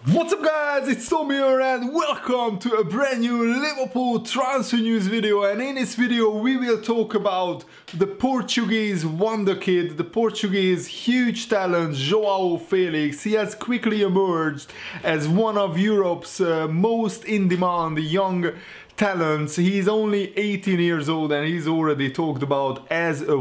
What's up guys, it's Tom here and welcome to a brand new Liverpool transfer news video. And in this video we will talk about the Portuguese Wonderkid, the Portuguese huge talent Joao Felix. He has quickly emerged as one of Europe's most in-demand young talents. He's only 18 years old and he's already talked about as a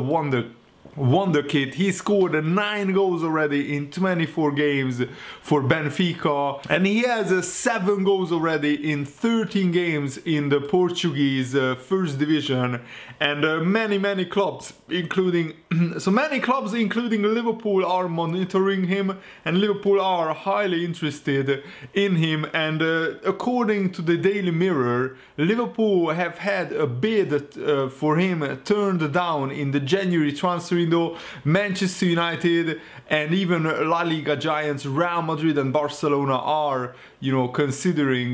Wonderkid. He scored 9 goals already in 24 games for Benfica, and he has 7 goals already in 13 games in the Portuguese first division. And many clubs, including including Liverpool, are monitoring him, and Liverpool are highly interested in him. And according to the Daily Mirror, Liverpool have had a bid for him turned down in the January transfer window. Manchester United and even La Liga giants Real Madrid and Barcelona are, considering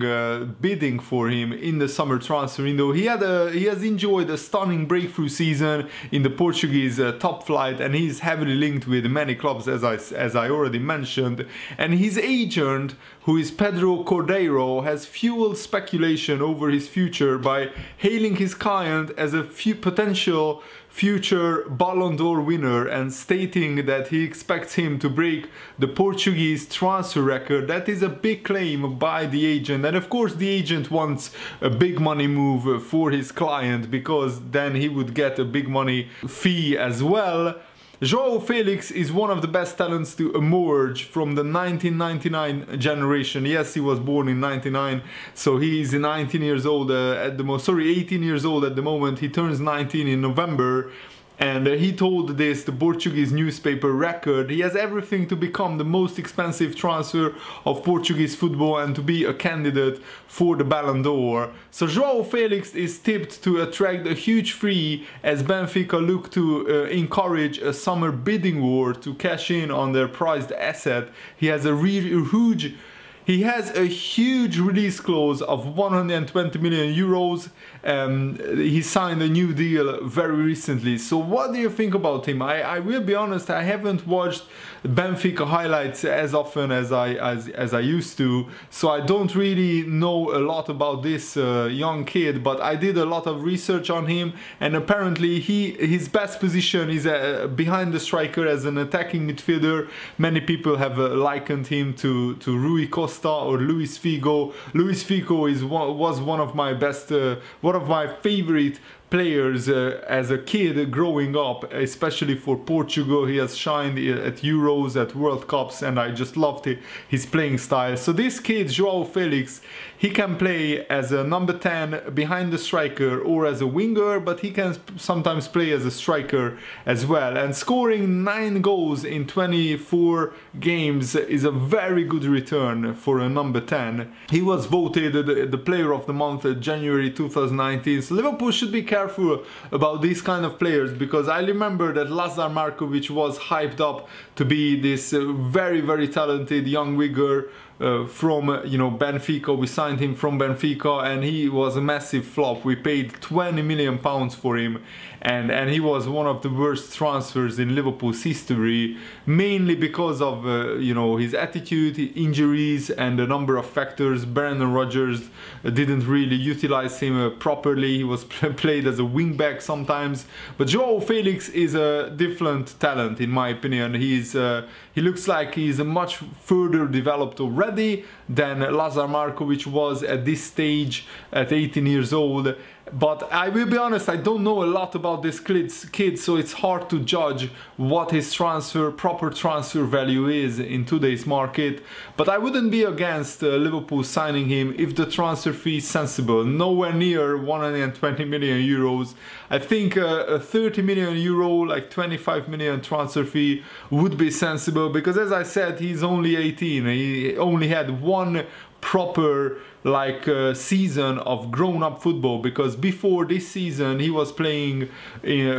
bidding for him in the summer transfer window. He has enjoyed a stunning breakthrough season in the Portuguese top flight, and he's heavily linked with many clubs, as I already mentioned. And his agent, who is Pedro Cordeiro, has fueled speculation over his future by hailing his client as a potential future Ballon d'Or winner and stating that he expects him to break the Portuguese transfer record. That is a big claim by the agent, and of course the agent wants a big money move for his client because then he would get a big money fee as well. Joao Felix is one of the best talents to emerge from the 1999 generation. Yes, he was born in 99, so he's 19 years old at the most. Sorry, 18 years old at the moment. He turns 19 in November. And he told the Portuguese newspaper Record he has everything to become the most expensive transfer of Portuguese football and to be a candidate for the Ballon d'Or. So Joao Felix is tipped to attract a huge fee as Benfica look to encourage a summer bidding war to cash in on their prized asset. He has a huge release clause of 120 million euros. He signed a new deal very recently. So what do you think about him? I will be honest, I haven't watched Benfica highlights as often as I used to, so I don't really know a lot about this young kid, but I did a lot of research on him, and apparently his best position is behind the striker as an attacking midfielder. Many people have likened him to Rui Costa or Luis Figo. Luis Figo was one of my favorite players as a kid growing up, especially for Portugal. He has shined at Euros, at World Cups, and I just loved his playing style. So this kid, Joao Felix, he can play as a number 10 behind the striker or as a winger, but he can sometimes play as a striker as well. And scoring 9 goals in 24 games is a very good return for a number 10. He was voted the player of the month in January 2019. So Liverpool should be careful about these kind of players, because I remember that Lazar Markovic was hyped up to be this very talented young winger from Benfica. We signed him from Benfica and he was a massive flop. We paid 20 million pounds for him, and he was one of the worst transfers in Liverpool's history, mainly because of his attitude, injuries, and a number of factors. Brendan Rodgers didn't really utilize him properly. He was played as a wing-back sometimes. But Joao Felix is a different talent in my opinion. He looks like he's a much further developed already than Lazar Markovic was at this stage at 18 years old. But I will be honest, I don't know a lot about this kid, so it's hard to judge what his proper transfer value is in today's market. But I wouldn't be against Liverpool signing him if the transfer fee is sensible. Nowhere near 120 million euros. I think a 30 million euro, like 25 million transfer fee would be sensible, because as I said, he's only 18. He only had one proper season of grown-up football, because before this season he was playing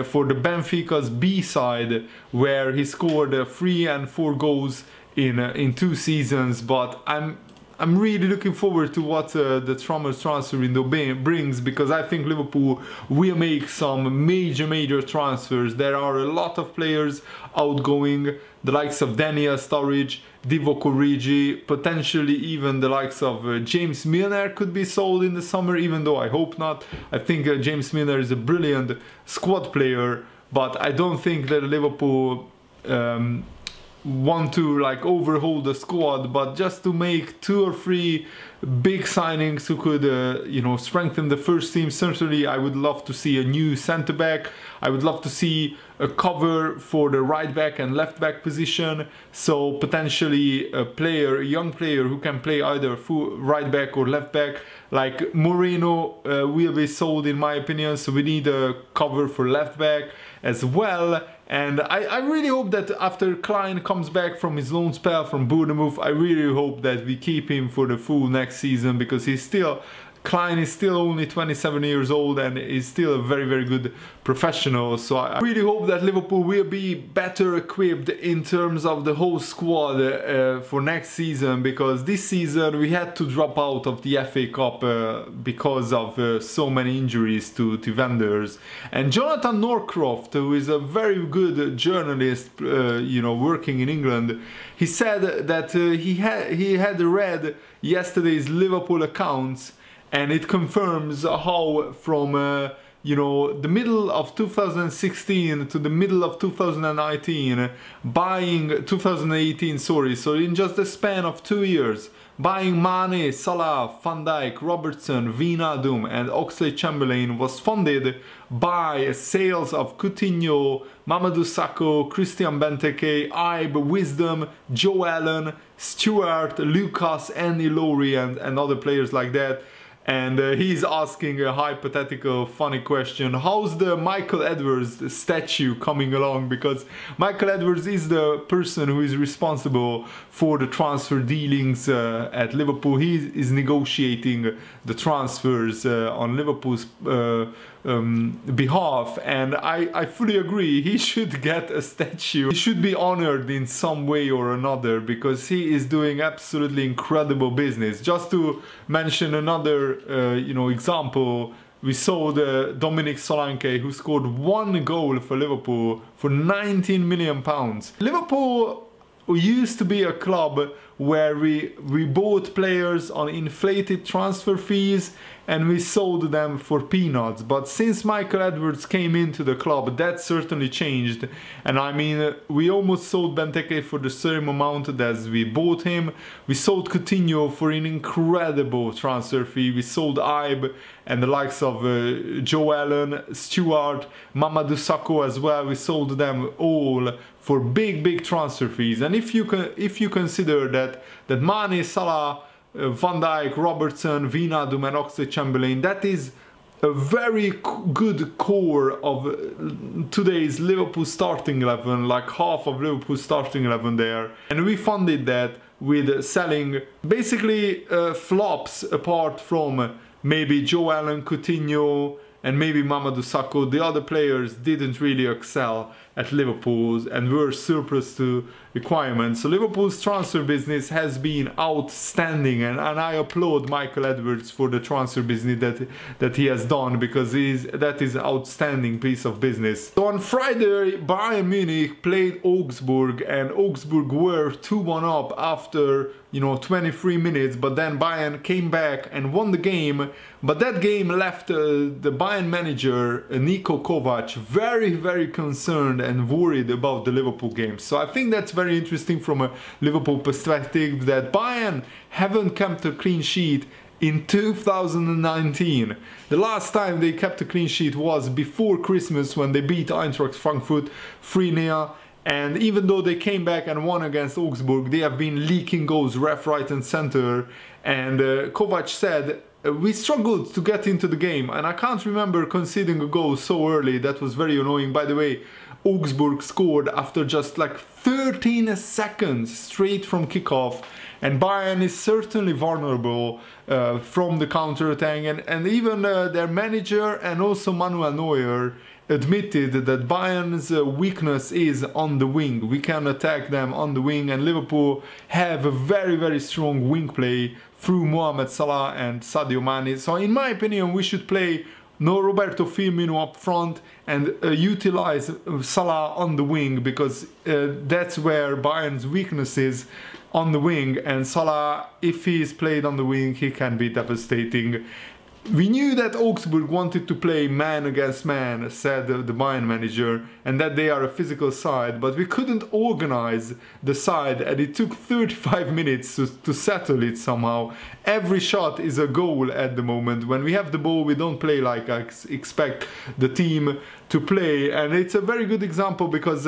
for the Benfica's B side, where he scored 3 and 4 goals in 2 seasons. But I'm really looking forward to what the transfer window brings, because I think Liverpool will make some major transfers. There are a lot of players outgoing, the likes of Daniel Sturridge, Divock Origi, potentially even the likes of James Milner could be sold in the summer, even though I hope not. I think James Milner is a brilliant squad player, but I don't think that Liverpool want to like overhaul the squad, but just to make 2 or 3 big signings who could you know, strengthen the first team. Certainly I would love to see a new centre back. I would love to see a cover for the right back and left back position, so potentially a young player who can play either full right back or left back. Like Moreno will be sold in my opinion, so we need a cover for left back as well. And I really hope that after Klein comes back from his loan spell from Bournemouth, I really hope that we keep him for the full next season, because Klein is still only 27 years old and is still a very good professional. So I really hope that Liverpool will be better equipped in terms of the whole squad for next season, because this season we had to drop out of the FA Cup because of so many injuries to vendors. And Jonathan Northcroft, who is a very good journalist, you know, working in England, he said that he had read yesterday's Liverpool accounts, and it confirms how from you know, the middle of 2016 to the middle of 2019, buying 2018, sorry, so in just the span of 2 years, buying Mane, Salah, Van Dijk, Robertson, Wijnaldum and Oxlade-Chamberlain was funded by sales of Coutinho, Mamadou Sakho, Christian Benteke, Ibe, Wisdom, Joe Allen, Stewart, Lucas, Andy Lowry and other players like that. And he's asking a hypothetical funny question: how's the Michael Edwards statue coming along? Because Michael Edwards is the person who is responsible for the transfer dealings at Liverpool. He is negotiating the transfers on Liverpool's behalf, and I fully agree, he should get a statue. He should be honored in some way or another, because he is doing absolutely incredible business. Just to mention another you know, example, we saw the Dominic Solanke, who scored 1 goal for Liverpool for £19 million. Liverpool used to be a club where we bought players on inflated transfer fees and we sold them for peanuts. But since Michael Edwards came into the club, that certainly changed. And I mean, we almost sold Benteke for the same amount as we bought him. We sold Coutinho for an incredible transfer fee. We sold Ibe and the likes of Joe Allen, Stewart, Mamadou Sakho as well. We sold them all for big transfer fees. And if you consider that Mane, Salah, Van Dijk, Robertson, Wijnaldum and Oxlade-Chamberlain, that is a very good core of today's Liverpool starting 11, like half of Liverpool's starting 11 there. And we funded that with selling basically flops, apart from maybe Joe Allen, Coutinho and maybe Mamadou Sakho. The other players didn't really excel at Liverpool's and were surplus to requirements. So Liverpool's transfer business has been outstanding, and I applaud Michael Edwards for the transfer business that he has done, because that is an outstanding piece of business. So on Friday, Bayern Munich played Augsburg, and Augsburg were 2-1 up after 23 minutes, but then Bayern came back and won the game. But that game left the Bayern manager Niko Kovac very concerned and worried about the Liverpool game. So I think that's very interesting from a Liverpool perspective, that Bayern haven't kept a clean sheet in 2019. The last time they kept a clean sheet was before Christmas, when they beat Eintracht Frankfurt 3-0. And even though they came back and won against Augsburg, they have been leaking goals left, right and center. And Kovac said, we struggled to get into the game, and I can't remember conceding a goal so early. That was very annoying. By the way, Augsburg scored after just like 13 seconds straight from kickoff, and Bayern is certainly vulnerable from the counter-attack, and even their manager and also Manuel Neuer admitted that Bayern's weakness is on the wing. We can attack them on the wing, and Liverpool have a very strong wing play through Mohamed Salah and Sadio Mane. So in my opinion, we should play Roberto Firmino up front and utilize Salah on the wing, because that's where Bayern's weakness is, on the wing, and Salah, if he is played on the wing, he can be devastating. We knew that Augsburg wanted to play man against man, said the Bayern manager, and that they are a physical side, but we couldn't organize the side, and it took 35 minutes to settle it somehow. Every shot is a goal at the moment. When we have the ball, we don't play like I expect the team to play, and it's a very good example because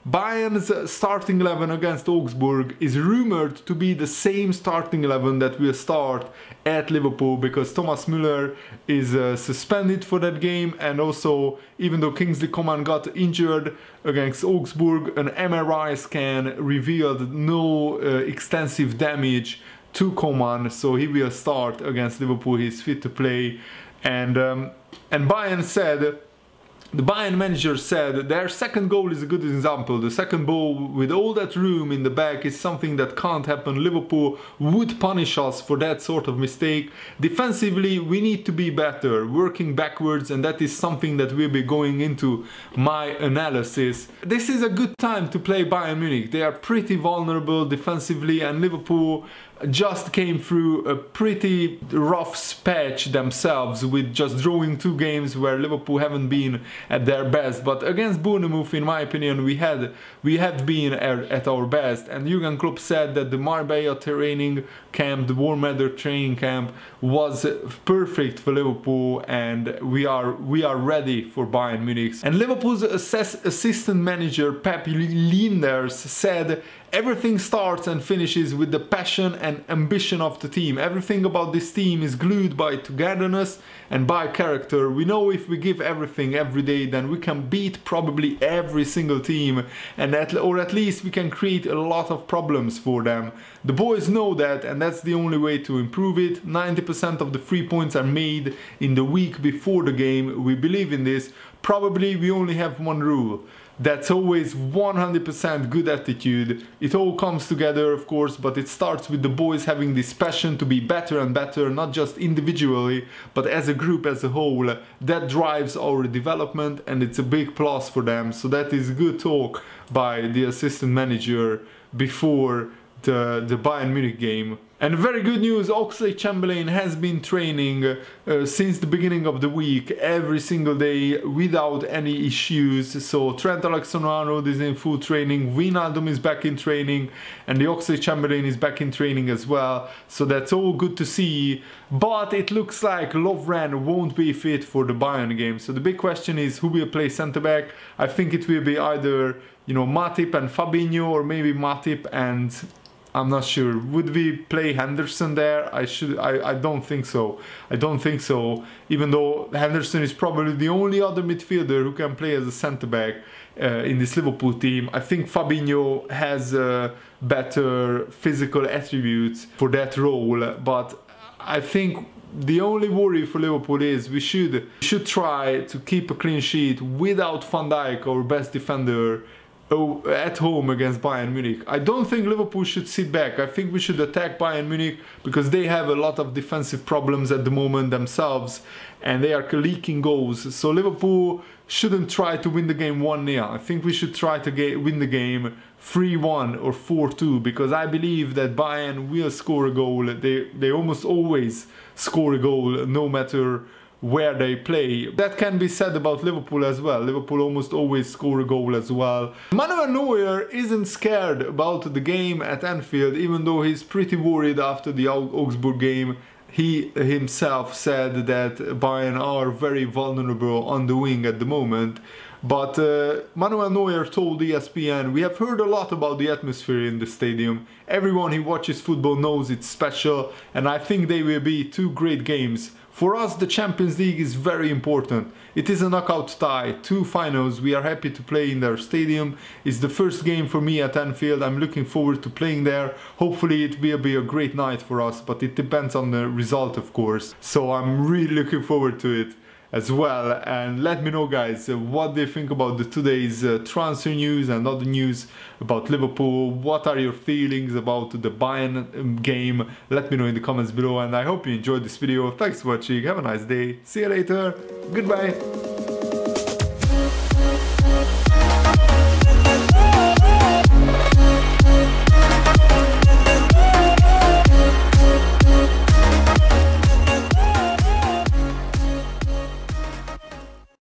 Bayern's starting 11 against Augsburg is rumored to be the same starting 11 that will start at Liverpool, because Thomas Müller is suspended for that game, and also, even though Kingsley Coman got injured against Augsburg, an MRI scan revealed no extensive damage to Coman, so he will start against Liverpool. He's fit to play, and Bayern said, the Bayern manager said their second goal is a good example. The second goal, with all that room in the back, is something that can't happen. Liverpool would punish us for that sort of mistake. Defensively, we need to be better, working backwards, and that is something that will be going into my analysis. This is a good time to play Bayern Munich. They are pretty vulnerable defensively, and Liverpool just came through a pretty rough patch themselves, with just drawing 2 games where Liverpool haven't been at their best. But against Bournemouth, in my opinion, we had been at our best, and Jurgen Klopp said that the Marbella training camp, the warm weather training camp, was perfect for Liverpool, and we are ready for Bayern Munich. And Liverpool's assistant manager Pep Linders said, everything starts and finishes with the passion and ambition of the team. Everything about this team is glued by togetherness and by character. We know if we give everything every day, then we can beat probably every single team, or at least we can create a lot of problems for them. The boys know that, and that's the only way to improve it. 90% of the 3 points are made in the week before the game. We believe in this. Probably we only have one rule. That's always 100% good attitude. It all comes together, of course, but it starts with the boys having this passion to be better and better, not just individually, but as a group, as a whole. That drives our development, and it's a big plus for them. So that is good talk by the assistant manager before the Bayern Munich game. And very good news, Oxlade-Chamberlain has been training since the beginning of the week, every single day, without any issues. So Trent Alexander-Arnold is in full training, Wijnaldum is back in training, and the Oxlade-Chamberlain is back in training as well. So that's all good to see. But it looks like Lovren won't be fit for the Bayern game. So the big question is, who will play centre-back? I think it will be either, you know, Matip and Fabinho, or maybe Matip and... I'm not sure. Would we play Henderson there? I don't think so. I don't think so. Even though Henderson is probably the only other midfielder who can play as a centre-back in this Liverpool team. I think Fabinho has better physical attributes for that role. But I think the only worry for Liverpool is we should try to keep a clean sheet without Van Dijk, our best defender, at home against Bayern Munich. I don't think Liverpool should sit back. I think we should attack Bayern Munich, because they have a lot of defensive problems at the moment themselves, and they are leaking goals. So Liverpool shouldn't try to win the game 1-0. I think we should try to win the game 3-1 or 4-2, because I believe that Bayern will score a goal. They almost always score a goal, no matter where they play. That can be said about Liverpool as well. Liverpool almost always score a goal as well. Manuel Neuer isn't scared about the game at Anfield, even though he's pretty worried after the Augsburg game. He himself said that Bayern are very vulnerable on the wing at the moment. But Manuel Neuer told ESPN, "We have heard a lot about the atmosphere in the stadium. Everyone who watches football knows it's special, and I think they will be 2 great games. For us, the Champions League is very important. It is a knockout tie, 2 finals. We are happy to play in their stadium. It's the first game for me at Anfield. I'm looking forward to playing there. Hopefully it will be a great night for us, but it depends on the result, of course. So I'm really looking forward to it." as well. And let me know, guys, what do you think about today's transfer news and other news about Liverpool. What are your feelings about the Bayern game? Let me know in the comments below, and I hope you enjoyed this video. Thanks for watching, have a nice day, see you later, goodbye.